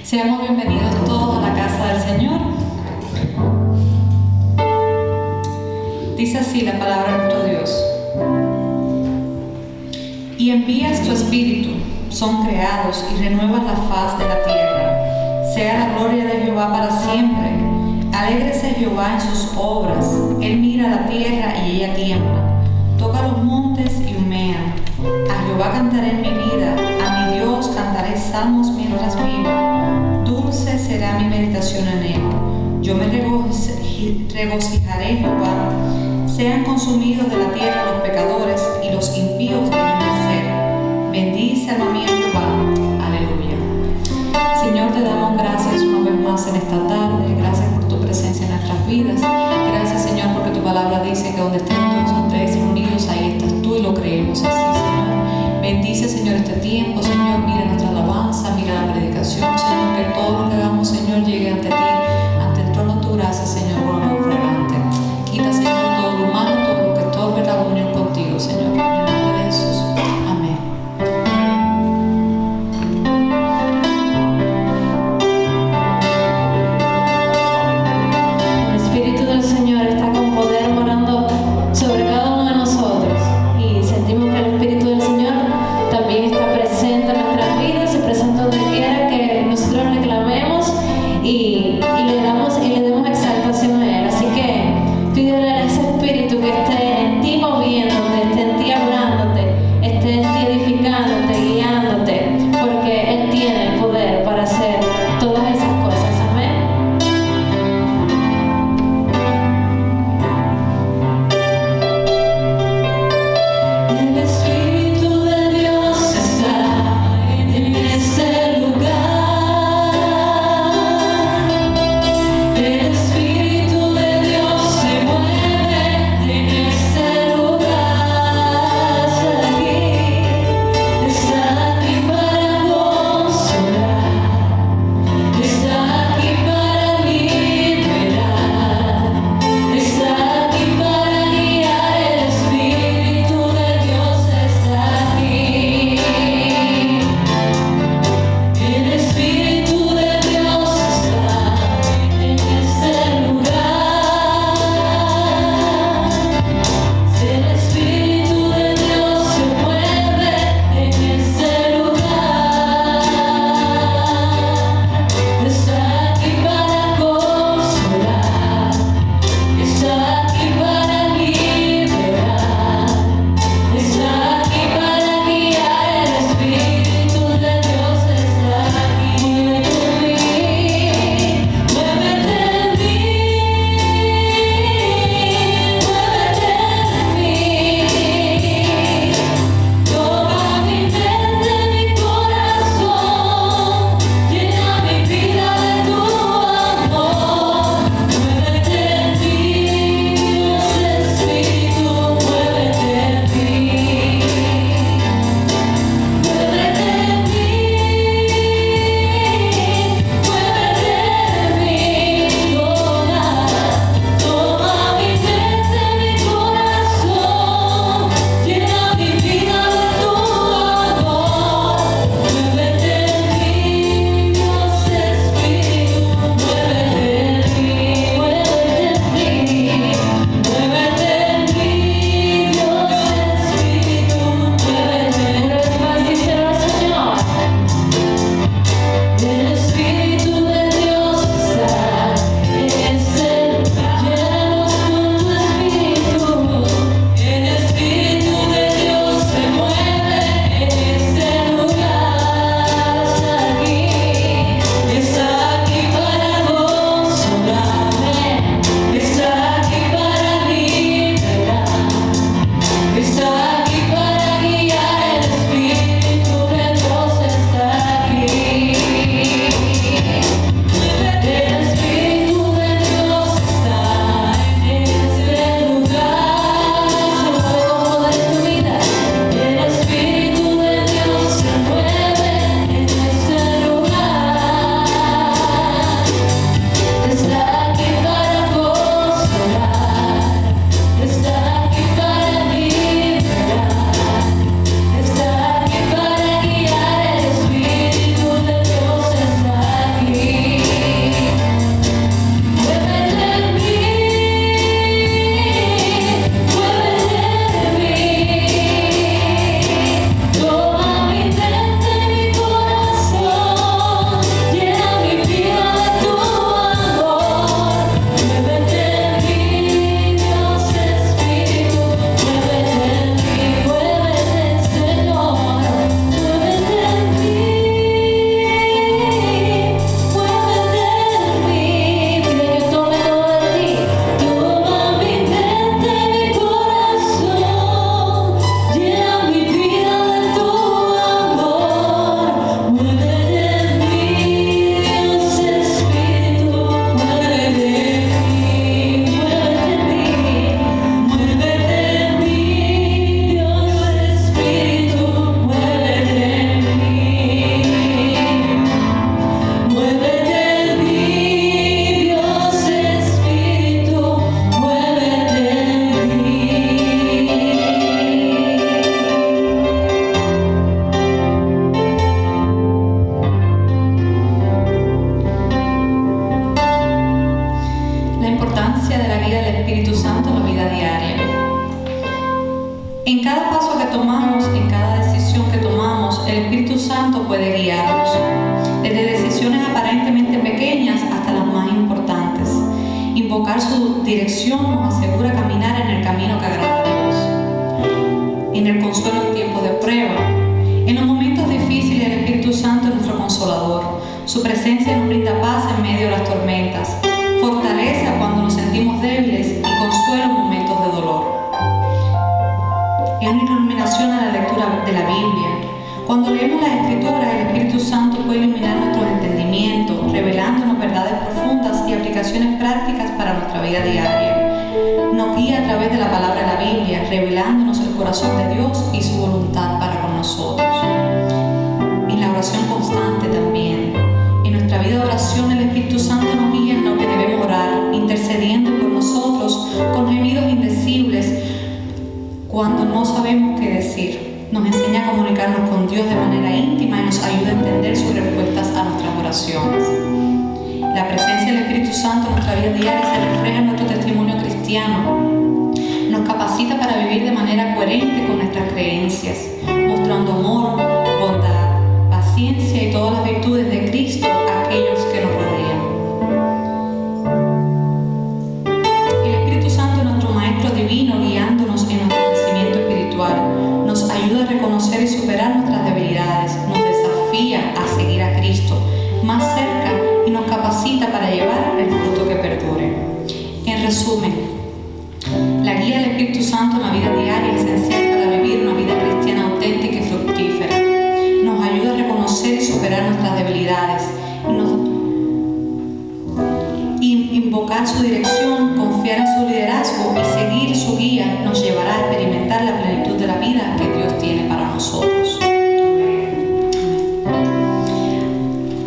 Seamos bienvenidos todos a la casa del Señor. Dice así la palabra de nuestro Dios. Y envías tu espíritu, son creados y renuevas la faz de la tierra. Sea la gloria de Jehová para siempre. Alégrese Jehová en sus obras. Él mira la tierra y ella tiembla. Toca los montes y humean. A Jehová cantaré en mi vida, a mi Dios cantaré salmos mientras viva. Dulce será mi meditación en él. Yo me regocijaré en Jehová. Sean consumidos de la tierra los pecadores y los impíos dejen de ser. Bendice alma mía Jehová. Aleluya. Señor, te damos gracias una vez más en esta tarde. Gracias por tu presencia en nuestras vidas. Gracias, Señor, porque tu palabra dice que donde estén dos o tres unidos, ahí estás tú, y lo creemos así, Señor. Bendice, Señor, este tiempo, Señor. Mira nuestra alabanza, mira la predicación, Señor. Que todo lo que hagamos, Señor, llegue ante ti, ante el trono de tu gracia, Señor, con amor fragante. Quita, Señor, todo lo malo, todo lo que estorbe la comunión contigo, Señor. En el nombre de Jesús. Amén. El Espíritu del Señor está con poder morando sobre dirección nos asegura caminar en el camino que agrada a Dios. En el consuelo en tiempos de prueba, en los momentos difíciles, el Espíritu Santo es nuestro consolador. Su presencia nos brinda paz en medio de las tormentas, fortaleza cuando nos sentimos débiles y consuelo en momentos de dolor. Es una iluminación a la lectura de la Biblia. Cuando leemos las Escrituras, el Espíritu Santo puede iluminar nuestros entendimientos, revelándonos verdades profundas y aplicaciones prácticas para nuestra vida diaria. Nos guía a través de la palabra de la Biblia, revelándonos el corazón de Dios y su voluntad para con nosotros. En la oración constante también. En nuestra vida de oración, el Espíritu Santo nos guía en lo que debemos orar, intercediendo por nosotros con gemidos indecibles cuando no sabemos qué decir. Nos enseña a comunicarnos con Dios de manera íntima y nos ayuda a entender sus respuestas a nuestras oraciones. La presencia del Espíritu Santo en nuestra vida diaria se refleja en nuestro testimonio cristiano. Nos capacita para vivir de manera coherente con nuestras creencias, mostrando amor, bondad, paciencia y todas las virtudes de Cristo a aquellos que nos rodean. El Espíritu Santo es nuestro Maestro divino, guiándonos en nuestro crecimiento espiritual. Nos ayuda a reconocer y superar nuestras debilidades, nos desafía a seguir a Cristo más cerca y nos capacita para llevar el fruto que perdure. En resumen, la guía del Espíritu Santo en la vida diaria es esencial para vivir una vida cristiana auténtica y fructífera. Nos ayuda a reconocer y superar nuestras debilidades y invocar su dirección, confiar en su liderazgo y seguir su guía nos llevará a experimentar la plenitud de la vida que Dios tiene para nosotros.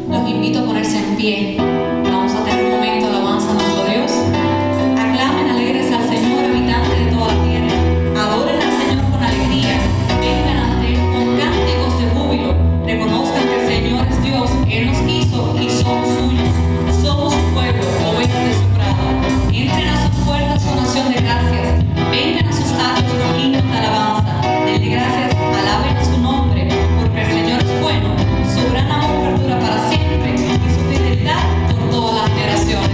Los invito a ponerse en pie. Vamos a tener un momento de alabanza a nuestro Dios. Aclamen alegres al Señor, habitantes de toda la tierra. Adoren al Señor con alegría. Vengan ante Él con cánticos de júbilo. Reconozcan que el Señor es Dios. Él nos hizo y somos suyos. Somos su pueblo, ovejas de su prado. Entren a sus puertas con acción de gracias. Vengan a sus atrios con himnos de alabanza. Denle gracias, alaben a su nombre, porque el Señor es bueno. Su gran amor perdura para siempre y su fidelidad por todas las generaciones.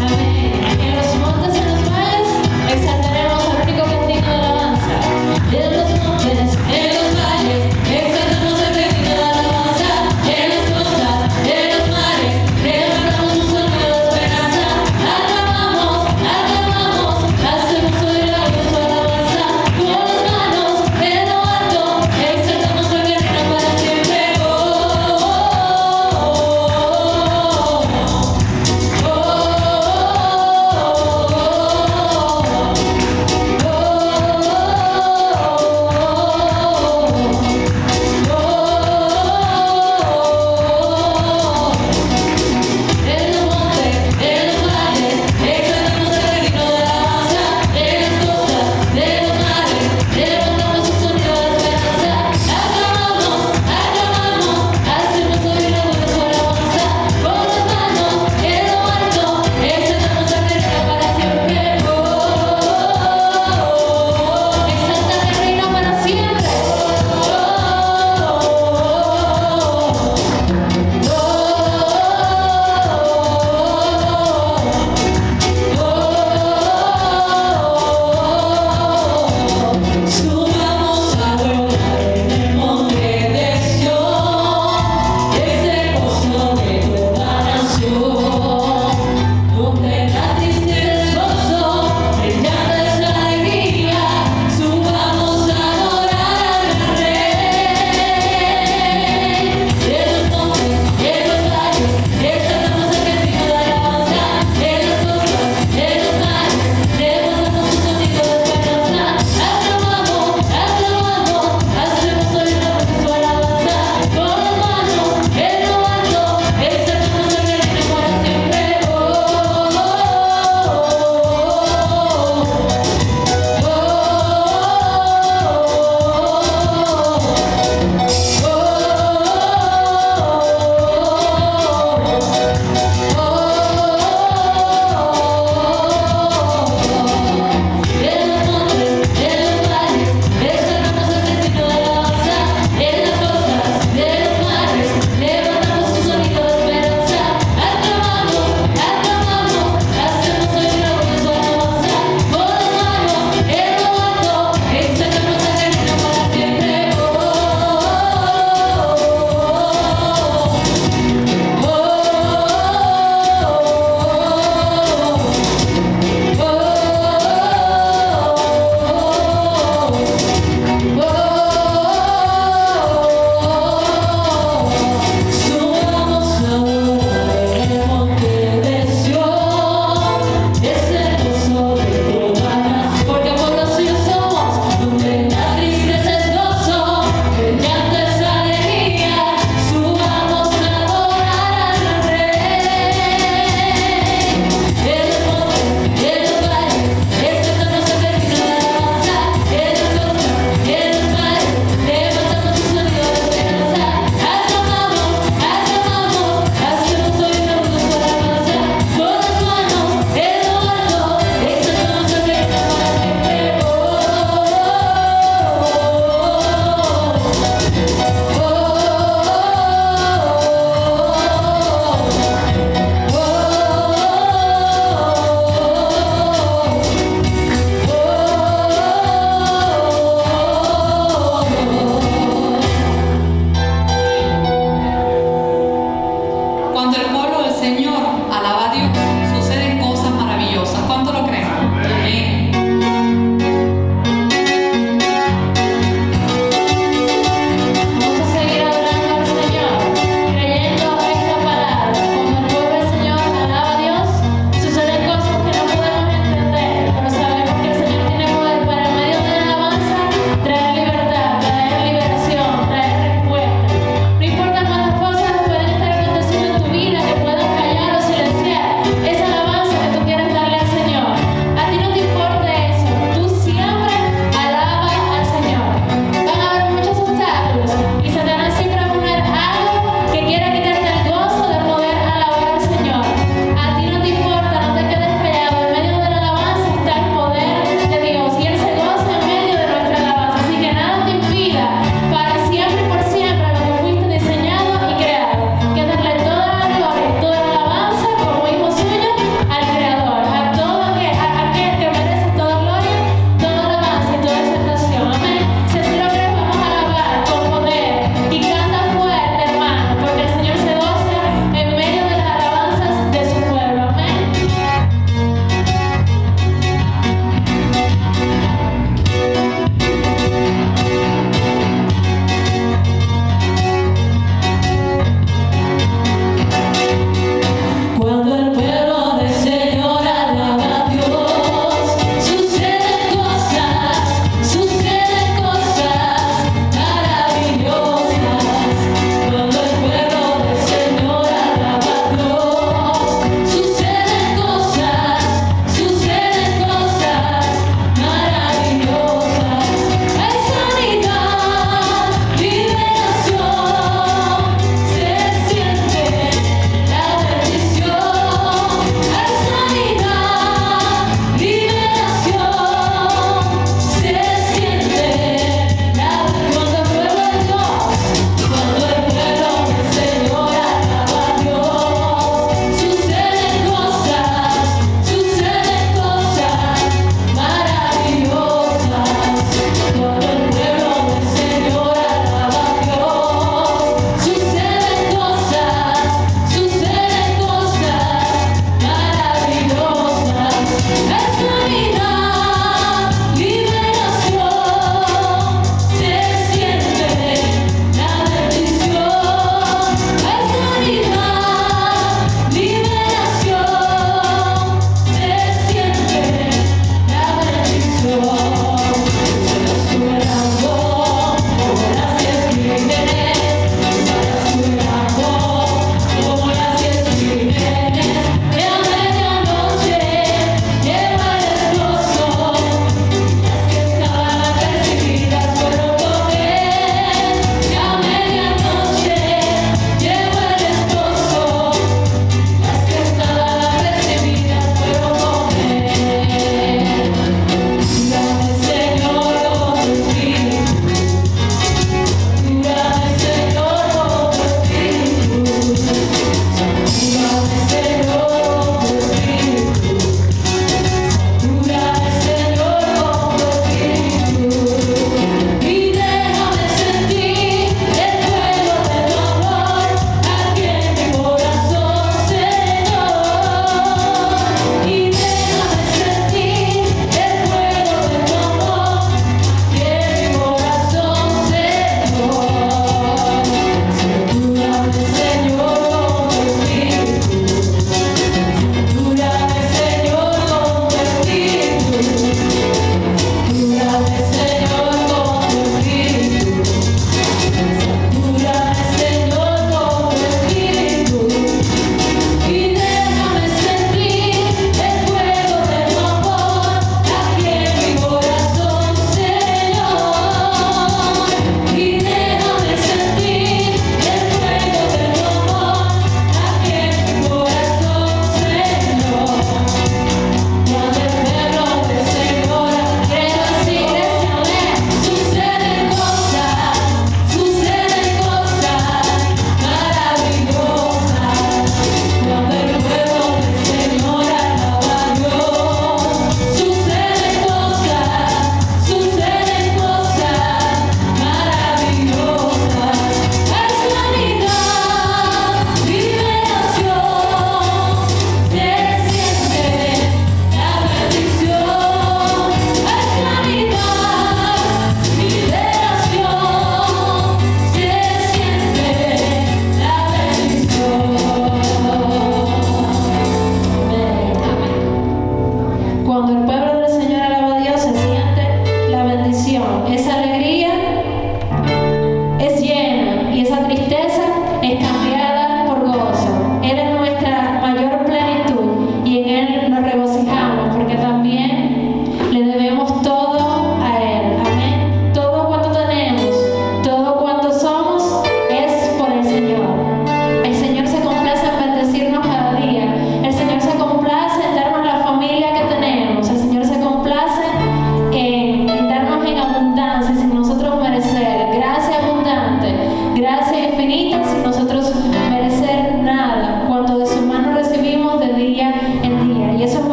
Amén. En los montes y en los valles exaltaremos al único que es digno de alabanza. En los montes, en los valles exaltamos al que es digno de alabanza. En las costas, en los mares levantamos un sonido de esperanza. Aclamamos, hacemos oír la voz de alabanza.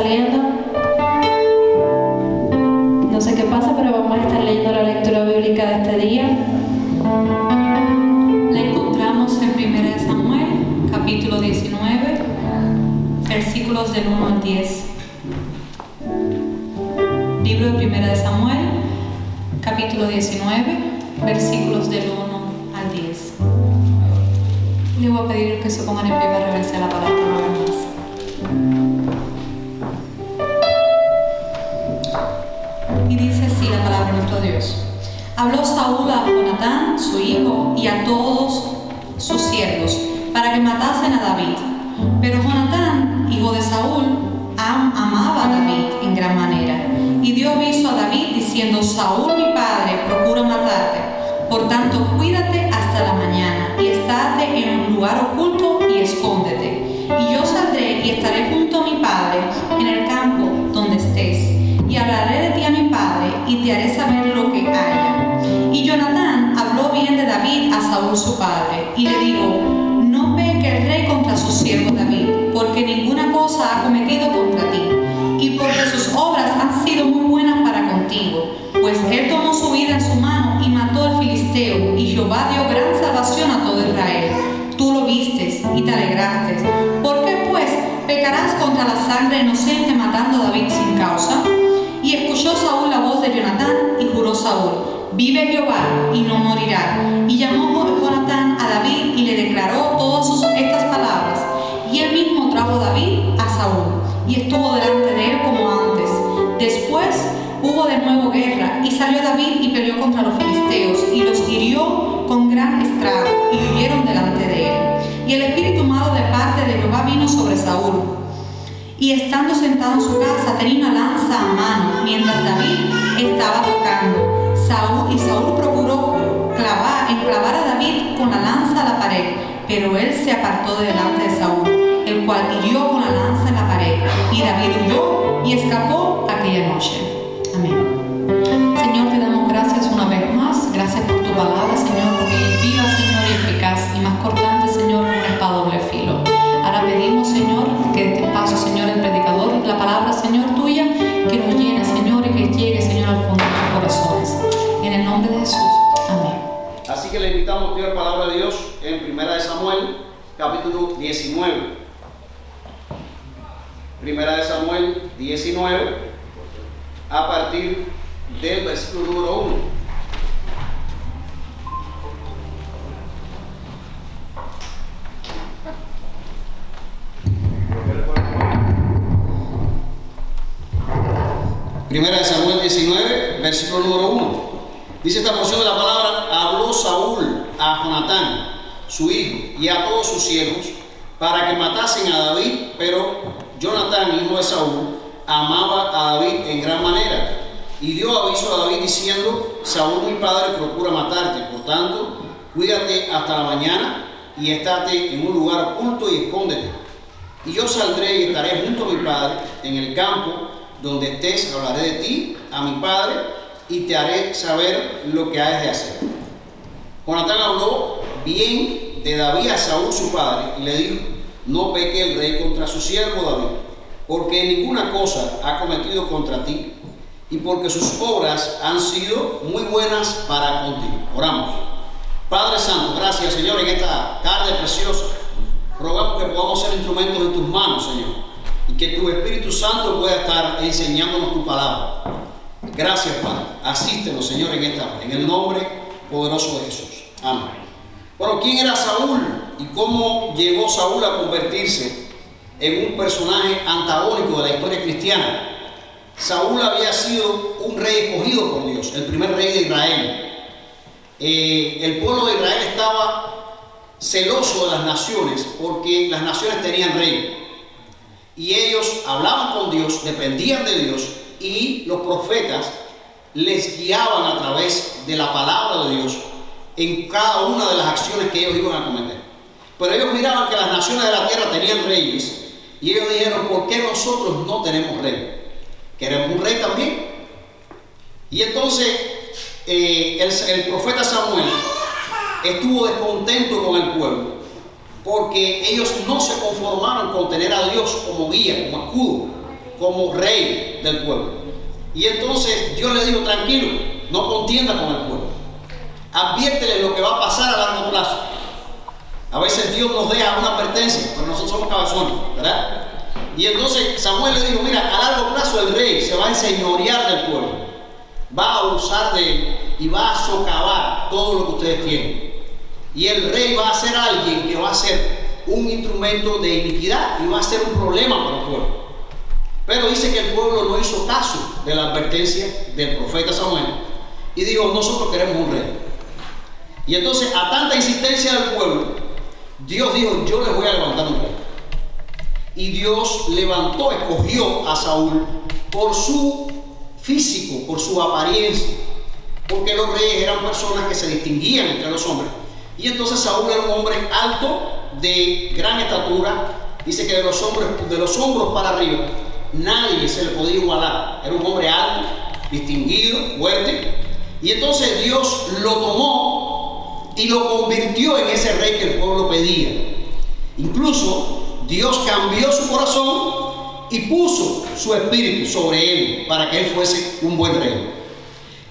saliendo. No sé qué pasa, pero vamos a estar leyendo la lectura bíblica de este día. La encontramos en 1 Samuel, capítulo 19, versículos del 1 al 10. Libro de 1 Samuel, capítulo 19, versículos del 1 al 10. Le voy a pedir que se pongan en pie para reverenciar la palabra una vez más. Y dice así la palabra de nuestro Dios. Habló Saúl a Jonatán, su hijo, y a todos sus siervos, para que matasen a David. Pero Jonatán, hijo de Saúl, amaba a David en gran manera, y dio aviso a David diciendo: Saúl mi padre procura matarte, por tanto cuídate hasta la mañana, y estate en un lugar oculto y escóndete. Y yo saldré y estaré junto a mi padre en el campo donde estés, y hablaré de ti a mi padre, y te haré saber lo que haya. Y Jonatán habló bien de David a Saúl su padre, y le dijo: no peque el rey contra su siervo David, porque ninguna cosa ha cometido contra ti, y porque sus obras han sido muy buenas para contigo, pues él tomó su vida en su mano y mató al filisteo, y Jehová dio gran salvación a todo Israel. Tú lo vistes y te alegraste. ¿Por qué pues pecarás contra la sangre inocente matando a David sin causa? Y escuchó Saúl la voz de Jonatán, y juró Saúl: vive Jehová y no morirá. Y llamó Jonatán a David y le declaró todas estas palabras. Y él mismo trajo David a Saúl, y estuvo delante de él como antes. Después hubo de nuevo guerra, y salió David y peleó contra los filisteos, y los hirió con gran estrago, y huyeron delante de él. Y el espíritu malo de parte de Jehová vino sobre Saúl. Y estando sentado en su casa, tenía una lanza a mano, mientras David estaba tocando. Saúl procuró enclavar a David con la lanza a la pared, pero él se apartó de delante de Saúl, el cual hirió con la lanza en la pared, y David huyó y escapó aquella noche. Amén. Señor, te damos gracias una vez más. Gracias por tu palabra, Señor, porque ella es viva, Señor, y eficaz, y más cortante, Señor, que una espada doble filo. Ahora pedimos, Señor, que este espacio, Señor, el predicador, la palabra, Señor, tuya, que nos llene, Señor, y que llegue, Señor, al fondo de nuestros corazones. En el nombre de Jesús. Amén. Así que le invitamos a estudiar la palabra de Dios en 1 Samuel, capítulo 19. 1 Samuel 19, a partir del versículo número 1. Primera de Samuel 19, versículo número 1. Dice esta porción de la palabra: habló Saúl a Jonatán, su hijo, y a todos sus siervos, para que matasen a David, pero Jonatán, hijo de Saúl, amaba a David en gran manera, y dio aviso a David diciendo: Saúl mi padre procura matarte, por tanto, cuídate hasta la mañana, y estate en un lugar oculto y escóndete. Y yo saldré y estaré junto a mi padre en el campo donde estés, hablaré de ti a mi padre, y te haré saber lo que has de hacer. Jonatán habló bien de David a Saúl su padre, y le dijo: no peque el rey contra su siervo David, porque ninguna cosa ha cometido contra ti, y porque sus obras han sido muy buenas para contigo. Oramos. Padre Santo, gracias, Señor, en esta tarde preciosa. Rogamos que podamos ser instrumentos en tus manos, Señor, y que tu Espíritu Santo pueda estar enseñándonos tu palabra. Gracias, Padre. Asístenos, Señor, en esta hora, en el nombre poderoso de Jesús. Amén. Bueno, ¿quién era Saúl y cómo llegó Saúl a convertirse en un personaje antagónico de la historia cristiana? Saúl había sido un rey escogido por Dios, el primer rey de Israel. El pueblo de Israel estaba celoso de las naciones porque las naciones tenían rey. Y ellos hablaban con Dios, dependían de Dios, y los profetas les guiaban a través de la palabra de Dios en cada una de las acciones que ellos iban a cometer. Pero ellos miraban que las naciones de la tierra tenían reyes, y ellos dijeron: ¿por qué nosotros no tenemos rey? ¿Queremos un rey también? Y entonces el profeta Samuel estuvo descontento con el pueblo, porque ellos no se conformaron con tener a Dios como guía, como escudo. como rey del pueblo. Y entonces Dios le dijo: tranquilo, no contienda con el pueblo. Adviértele lo que va a pasar a largo plazo. A veces Dios nos deja una advertencia, pero nosotros somos cabezones, ¿verdad? Y entonces Samuel le dijo: mira, a largo plazo el rey se va a enseñorear del pueblo, va a abusar de él y va a socavar todo lo que ustedes tienen. Y el rey va a ser alguien que va a ser un instrumento de iniquidad y va a ser un problema para el pueblo. Pero dice que el pueblo no hizo caso de la advertencia del profeta Samuel y dijo: nosotros queremos un rey. Y entonces, a tanta insistencia del pueblo, Dios dijo: yo les voy a levantar un rey. Y Dios levantó, escogió a Saúl por su físico, por su apariencia, porque los reyes eran personas que se distinguían entre los hombres. Y entonces Saúl era un hombre alto, de gran estatura. Dice que de los hombros para arriba nadie se le podía igualar. Era un hombre alto, distinguido, fuerte. Y entonces Dios lo tomó y lo convirtió en ese rey que el pueblo pedía. Incluso Dios cambió su corazón y puso su espíritu sobre él para que él fuese un buen rey.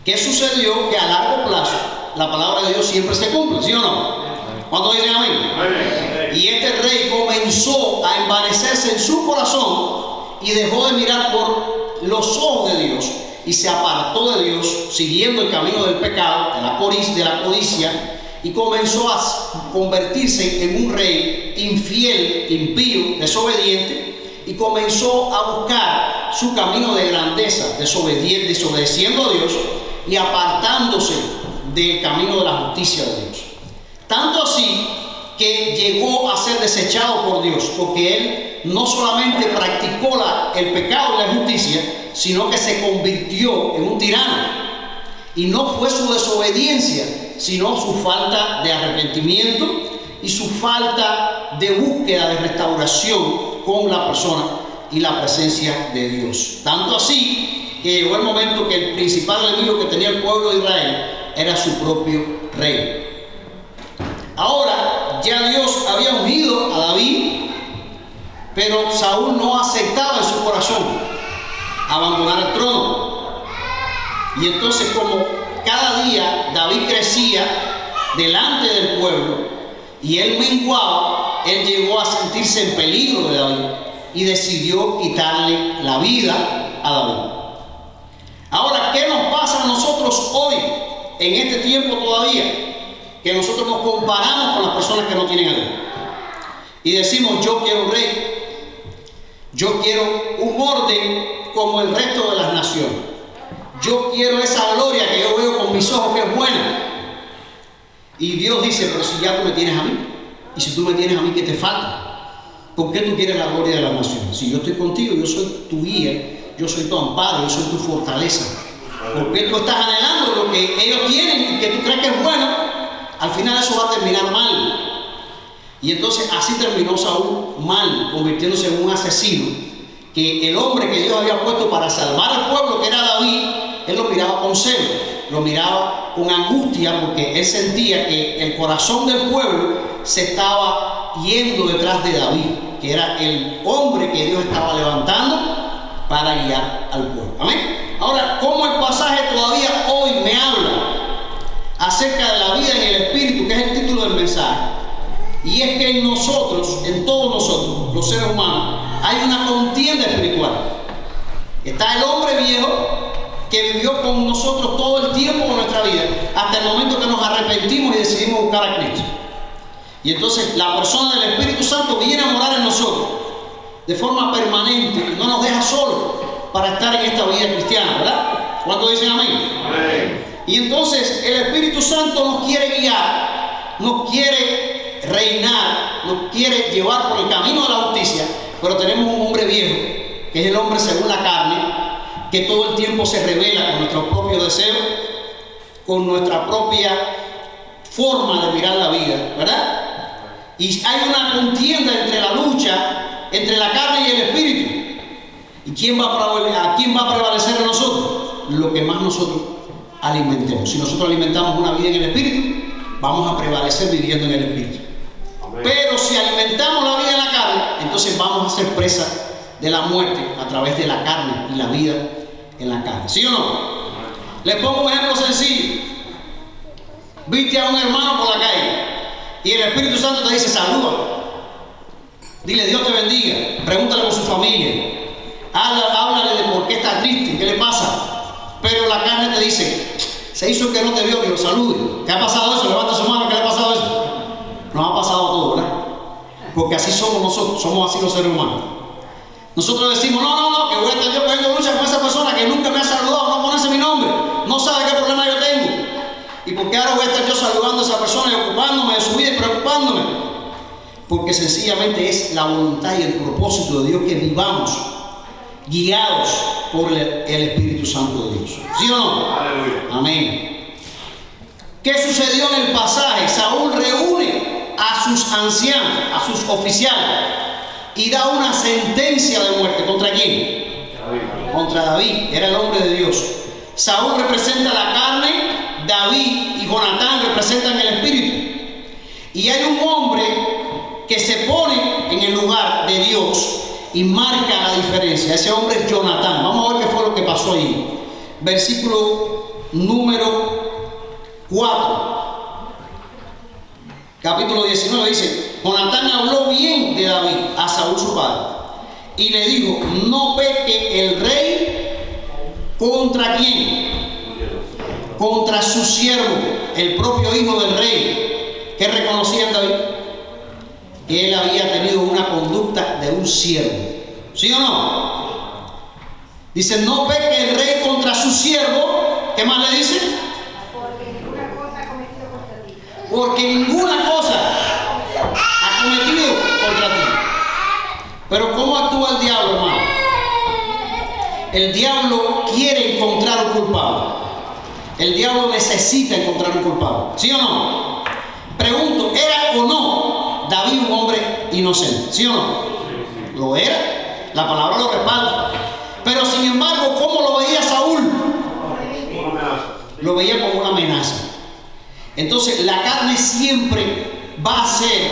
¿Qué sucedió? Que a largo plazo la palabra de Dios siempre se cumple, ¿sí o no? ¿Cuántos dicen amén? Amén. Y este rey comenzó a envanecerse en su corazón y dejó de mirar por los ojos de Dios y se apartó de Dios, siguiendo el camino del pecado, de la codicia, y comenzó a convertirse en un rey infiel, impío, desobediente, y comenzó a buscar su camino de grandeza, desobedeciendo a Dios y apartándose del camino de la justicia de Dios. Tanto así que llegó a ser desechado por Dios, porque él no solamente practicó el pecado y la injusticia, sino que se convirtió en un tirano. Y no fue su desobediencia, sino su falta de arrepentimiento y su falta de búsqueda de restauración con la persona y la presencia de Dios. Tanto así que llegó el momento que el principal enemigo que tenía el pueblo de Israel era su propio rey. Ahora ya Dios había ungido a David, pero Saúl no aceptaba en su corazón abandonar el trono. Y entonces, como cada día David crecía delante del pueblo y él menguaba, él llegó a sentirse en peligro de David y decidió quitarle la vida a David. Ahora, ¿qué nos pasa a nosotros hoy, en este tiempo todavía? Que nosotros nos comparamos con las personas que no tienen a Dios y decimos: yo quiero un rey, yo quiero un orden como el resto de las naciones, yo quiero esa gloria que yo veo con mis ojos que es buena. Y Dios dice: pero si ya tú me tienes a mí, y si tú me tienes a mí, ¿qué te falta? ¿Por qué tú quieres la gloria de las naciones? Si yo estoy contigo, yo soy tu guía, yo soy tu amparo, yo soy tu fortaleza. ¿Por qué tú estás anhelando lo que ellos tienen y que tú crees que es bueno? Al final eso va a terminar mal. Y entonces así terminó Saúl mal, convirtiéndose en un asesino, que el hombre que Dios había puesto para salvar al pueblo, que era David, él lo miraba con celo, lo miraba con angustia, porque él sentía que el corazón del pueblo se estaba yendo detrás de David, que era el hombre que Dios estaba levantando para guiar al pueblo. Amén. Ahora, ¿cómo el pasaje todavía hoy me habla acerca de la vida en el Espíritu, que es el título del mensaje? Y es que en nosotros, en todos nosotros, los seres humanos, hay una contienda espiritual. Está el hombre viejo que vivió con nosotros todo el tiempo de nuestra vida, hasta el momento que nos arrepentimos y decidimos buscar a Cristo. Y entonces la persona del Espíritu Santo viene a morar en nosotros de forma permanente, no nos deja solos para estar en esta vida cristiana, ¿verdad? ¿Cuántos dicen amén? Amén. Y entonces el Espíritu Santo nos quiere guiar, nos quiere reinar, nos quiere llevar por el camino de la justicia, pero tenemos un hombre viejo, que es el hombre según la carne, que todo el tiempo se revela con nuestros propios deseos, con nuestra propia forma de mirar la vida, ¿verdad? Y hay una contienda entre la lucha, entre la carne y el espíritu. ¿Y quién va a prevalecer en nosotros? Lo que más nosotros alimentemos. Si nosotros alimentamos una vida en el espíritu, vamos a prevalecer viviendo en el espíritu. Amén. Pero si alimentamos la vida en la carne, entonces vamos a ser presa de la muerte a través de la carne y la vida en la carne. ¿Sí o no? Les pongo un ejemplo sencillo. Viste a un hermano por la calle y el Espíritu Santo te dice: saluda, dile Dios te bendiga, pregúntale por su familia, háblale de por qué está triste, qué le pasa. Pero la carne te dice: se hizo el que no te vio, que lo salude. ¿Qué ha pasado eso? Levanta su mano, ¿qué le ha pasado eso? Nos ha pasado todo, ¿verdad? Porque así somos nosotros, somos así los seres humanos. Nosotros decimos: no, que voy a estar yo cogiendo lucha con esa persona que nunca me ha saludado, no conoce mi nombre, no sabe qué problema yo tengo. ¿Y por qué ahora voy a estar yo saludando a esa persona y ocupándome de su vida y preocupándome? Porque sencillamente es la voluntad y el propósito de Dios que vivamos guiados por el Espíritu Santo de Dios. ¿Sí o no? Aleluya. Amén. ¿Qué sucedió en el pasaje? Saúl reúne a sus ancianos, a sus oficiales, y da una sentencia de muerte. ¿Contra quién? Contra David, era el hombre de Dios. Saúl representa la carne, David y Jonatán representan el espíritu. Y hay un hombre que se pone en el lugar de Dios y marca la diferencia. Ese hombre es Jonatán. Vamos a ver qué fue lo que pasó ahí. Versículo número 4. Capítulo 19 dice: Jonatán habló bien de David a Saúl su padre y le dijo: no peque el rey ¿contra quién? Contra su siervo, el propio hijo del rey. ¿Qué reconocía en David? Que él había tenido una conducta de un siervo. ¿Sí o no? Dice: no peque el rey contra su siervo. ¿Qué más le dice? Porque ninguna cosa ha cometido contra ti. Porque ninguna cosa ha cometido contra ti. Pero ¿cómo actúa el diablo, hermano? El diablo quiere encontrar un culpable. El diablo necesita encontrar un culpable. ¿Sí o no? Pregunto, ¿era o no David un hombre inocente? ¿Sí o no? Lo era. La palabra lo respalda. Pero sin embargo, ¿cómo lo veía Saúl? Lo veía como una amenaza. Entonces la carne siempre va a hacer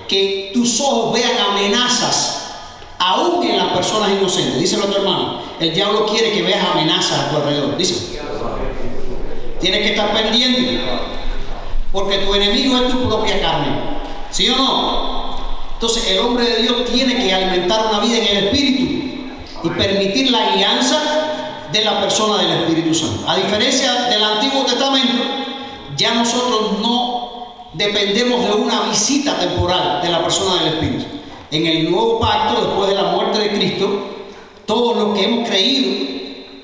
que tus ojos vean amenazas aún en las personas inocentes. Díselo a tu hermano: el diablo quiere que veas amenazas a tu alrededor. Dice: tienes que estar pendiente, porque tu enemigo es tu propia carne. ¿Sí o no? Entonces el hombre de Dios tiene que alimentar una vida en el Espíritu y permitir la guianza de la persona del Espíritu Santo. A diferencia del Antiguo Testamento, ya nosotros no dependemos de una visita temporal de la persona del Espíritu. En el nuevo pacto, después de la muerte de Cristo, todos los que hemos creído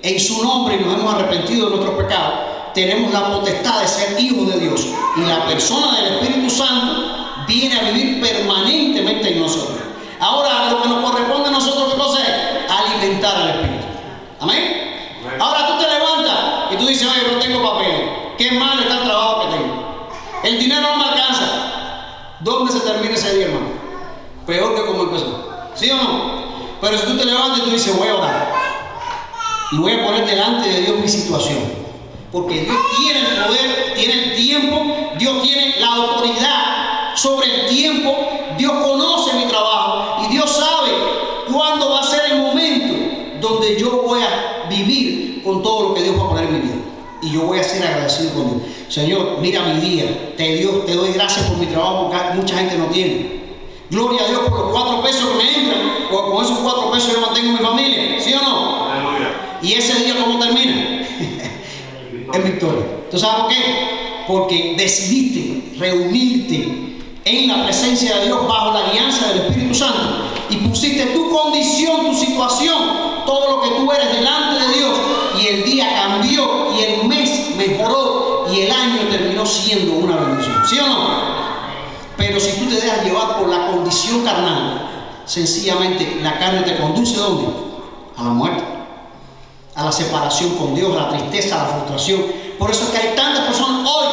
en su nombre y nos hemos arrepentido de nuestros pecados, tenemos la potestad de ser hijos de Dios. Y la persona del Espíritu Santo viene a vivir permanentemente en nosotros. Ahora, lo que nos corresponde a nosotros, ¿qué cosa es? Alimentar al Espíritu. ¿Amén? Ahora tú te levantas y tú dices: oye, no tengo papeles. Qué mal está el trabajo que tengo. El dinero no me alcanza. ¿Dónde se termina ese día, hermano? Peor que como empezó. ¿Sí o no? Pero si tú te levantas y tú dices: voy a orar y voy a poner delante de Dios mi situación. Porque Dios tiene el poder, tiene el tiempo, Dios tiene la autoridad sobre el tiempo, Dios conoce mi trabajo y Dios sabe cuándo va a ser el momento donde yo voy a vivir con todo lo que Dios va a poner en mi vida. Y yo voy a ser agradecido con Dios. Señor, mira mi día, te doy gracias por mi trabajo, porque mucha gente no tiene. Gloria a Dios por los 4 pesos que me entran, porque con esos 4 pesos yo mantengo mi familia. ¿Sí o no? Aleluya. ¿Y ese día cómo termina? En victoria. ¿Tú sabes por qué? Porque decidiste reunirte en la presencia de Dios bajo la guianza del Espíritu Santo y pusiste tu condición, tu situación, todo lo que tú eres delante de Dios, y el día cambió y el mes mejoró y el año terminó siendo una bendición. ¿Sí o no? Pero si tú te dejas llevar por la condición carnal, sencillamente la carne te conduce ¿a dónde? A la muerte, a la separación con Dios, a la tristeza, a la frustración. Por eso es que hay tantas personas hoy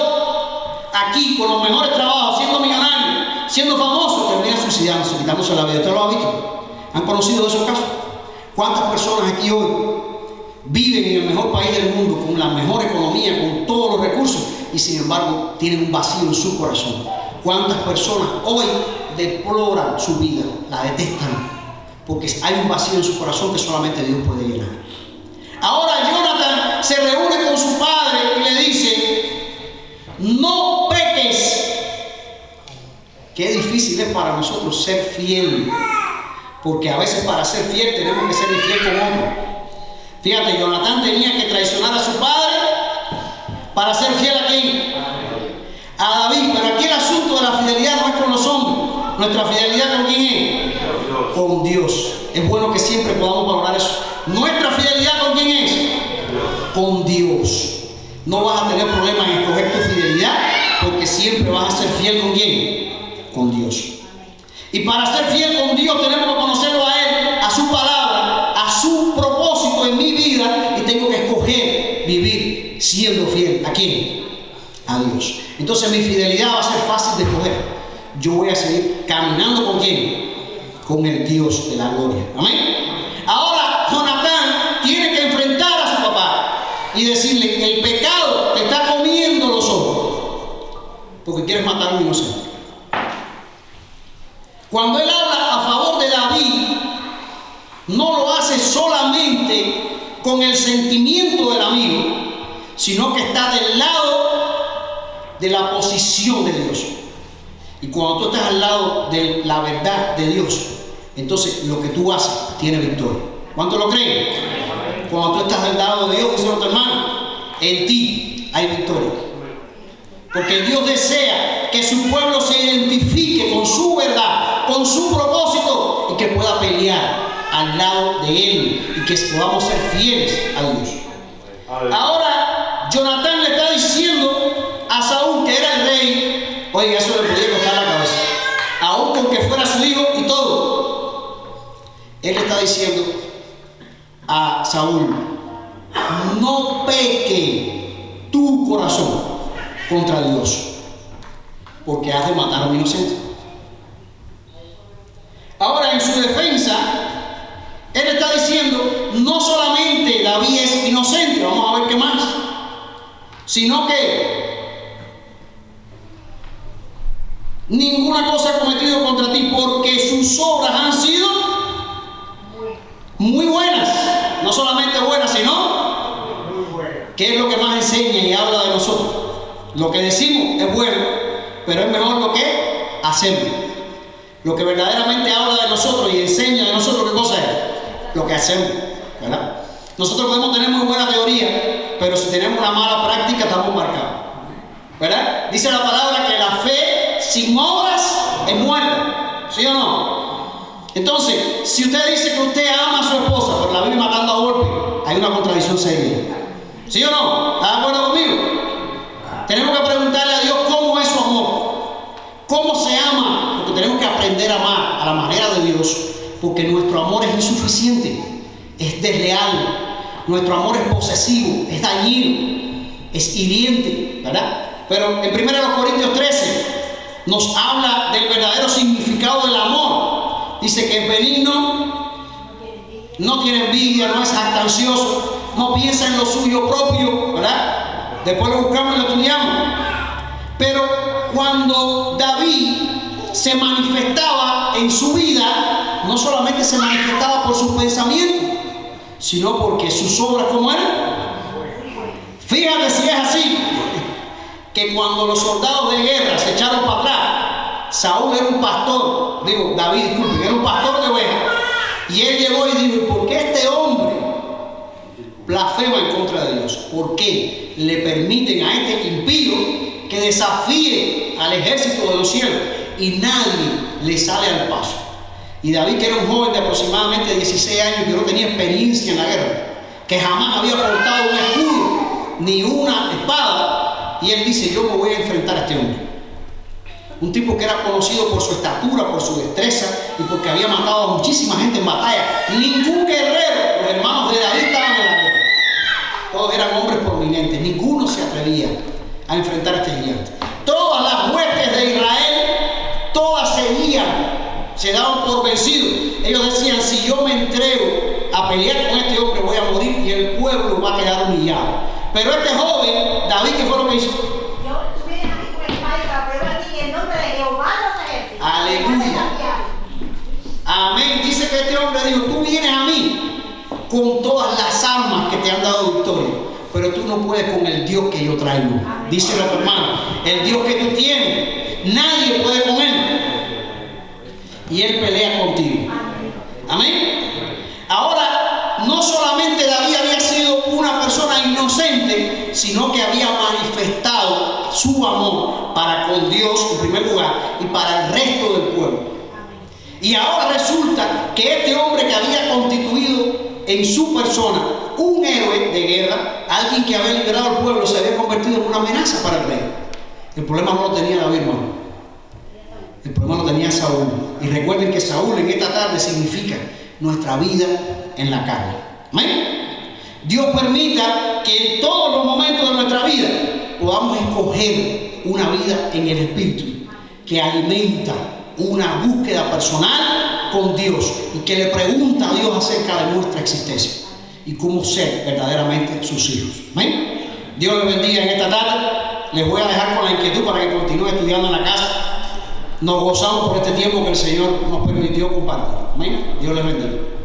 aquí con los mejores trabajos, siendo millonarios, siendo famosos, terminan suicidándose, quitándose la vida. ¿Usted lo ha visto? ¿Han conocido esos casos? ¿Cuántas personas aquí hoy viven en el mejor país del mundo, con la mejor economía, con todos los recursos, y sin embargo tienen un vacío en su corazón? ¿Cuántas personas hoy deploran su vida, la detestan? porque hay un vacío en su corazón que solamente Dios puede llenar. Ahora Jonathan se reúne con su padre y le dice: no peques. Qué difícil es para nosotros ser fiel, porque a veces para ser fiel tenemos que ser infiel con otro. Fíjate, Jonathan tenía que traicionar a su padre para ser fiel a quién, a David. Pero aquí el asunto de la fidelidad no es con los hombres. Nuestra fidelidad ¿con quién es? Con Dios. Es bueno que siempre podamos valorar eso. Nuestra fidelidad ¿con quién es? Con Dios. No vas a tener problemas en escoger tu fidelidad, porque siempre vas a ser fiel ¿con quién? Con Dios. Y para ser fiel con Dios tenemos que conocerlo a Él, a su palabra, a su propósito en mi vida, y tengo que escoger vivir siendo fiel. ¿A quién? A Dios. Entonces mi fidelidad va a ser fácil de escoger. Yo voy a seguir caminando ¿con quién? Con el Dios de la gloria. Amén. Ahora Jonatán tiene que enfrentar a su papá y decirle: el pecado te está comiendo los ojos porque quieres matar a un inocente. Cuando él habla a favor de David, no lo hace solamente con el sentimiento del amigo, sino que está del lado de la posición de Dios. Y cuando tú estás al lado de la verdad de Dios, entonces lo que tú haces tiene victoria. ¿Cuántos lo creen? Cuando tú estás del lado de Dios, dice otro hermano, en ti hay victoria. Porque Dios desea que su pueblo se identifique con su verdad, con su propósito, y que pueda pelear al lado de Él y que podamos ser fieles a Dios. Ahora Jonatán le está diciendo a Saúl, que era el rey, oiga, eso le podía costar la cabeza, aún con que fuera su hijo y todo. Él le está diciendo a Saúl: no peque tu corazón contra Dios, porque has de matar a un inocente. Ahora, en su defensa, él está diciendo: no solamente David es inocente, vamos a ver qué más, sino que ninguna cosa ha cometido contra ti, porque sus obras han sido muy buenas. No solamente buenas, sino muy buenas. ¿Qué es lo que más enseña y habla de nosotros? Lo que decimos es bueno, pero es mejor lo que hacemos. Lo que verdaderamente habla de nosotros y enseña de nosotros, ¿qué cosa es? Lo que hacemos, ¿verdad? Nosotros podemos tener muy buena teoría, pero si tenemos una mala práctica estamos marcados, ¿verdad? Dice la palabra que la fe sin obras es muerta, ¿sí o no? Entonces, si usted dice que usted ama a su esposa, pero la vive matando a golpe, hay una contradicción seria, ¿sí o no? ¿Está de acuerdo conmigo? Tenemos que preguntarle a Dios cómo es su amor, cómo se ama, porque tenemos que aprender a amar a la manera de Dios, porque nuestro amor es insuficiente, es desleal, nuestro amor es posesivo, es dañino, es hiriente, ¿verdad? Pero en 1 Corintios 13 nos habla del verdadero significado del amor. Dice que es benigno, no tiene envidia, no es jactancioso, no piensa en lo suyo propio, ¿verdad? Después lo buscamos y lo estudiamos. Pero cuando David se manifestaba en su vida, no solamente se manifestaba por sus pensamientos, sino porque sus obras, ¿cómo eran? Fíjate si es así, que cuando los soldados de guerra se echaron para atrás, Saúl era un pastor, David, disculpen, era un pastor de ovejas, y él llegó y dijo: ¿por qué este hombre blasfema en contra de Dios? ¿Por qué le permiten a este impío que desafíe al ejército de los cielos y nadie le sale al paso? Y David, que era un joven de aproximadamente 16 años, que no tenía experiencia en la guerra, que jamás había portado un escudo ni una espada, y él dice: yo me voy a enfrentar a este hombre. Un tipo que era conocido por su estatura, por su destreza y porque había matado a muchísima gente en batalla. Ningún guerrero, los hermanos de David, estaban en la guerra. Todos eran hombres prominentes, ninguno se atrevía a enfrentar a este gigante. Todas las huestes de Israel, todas se daban por vencidos. Ellos decían: si yo me entrego a pelear con este hombre, voy a morir y el pueblo va a quedar humillado. Pero este joven, David, ¿qué fue lo que hizo? Tú vienes aquí con espada y la prueba a ti en nombre de Jehová los ejércitos. Aleluya. Amén. Dice que este hombre tú no puedes con el Dios que yo traigo. Díselo a tu hermano, el Dios que tú tienes, nadie puede con Él. Y Él pelea contigo. Amén. Ahora, no solamente David había sido una persona inocente, sino que había manifestado su amor para con Dios en primer lugar y para el resto del pueblo. Y ahora resulta que este hombre que había constituido en su persona un héroe de guerra, alguien que había liberado al pueblo, se había convertido en una amenaza para el rey. El problema no lo tenía David, hermano. El problema lo tenía Saúl. Y recuerden que Saúl en esta tarde significa nuestra vida en la carne. ¿Amén? Dios permita que en todos los momentos de nuestra vida podamos escoger una vida en el Espíritu que alimenta una búsqueda personal con Dios y que le pregunta a Dios acerca de nuestra existencia y cómo ser verdaderamente sus hijos. ¿Amén? Dios les bendiga en esta tarde. Les voy a dejar con la inquietud para que continúen estudiando en la casa. Nos gozamos por este tiempo que el Señor nos permitió compartir. Amén. Dios les bendiga.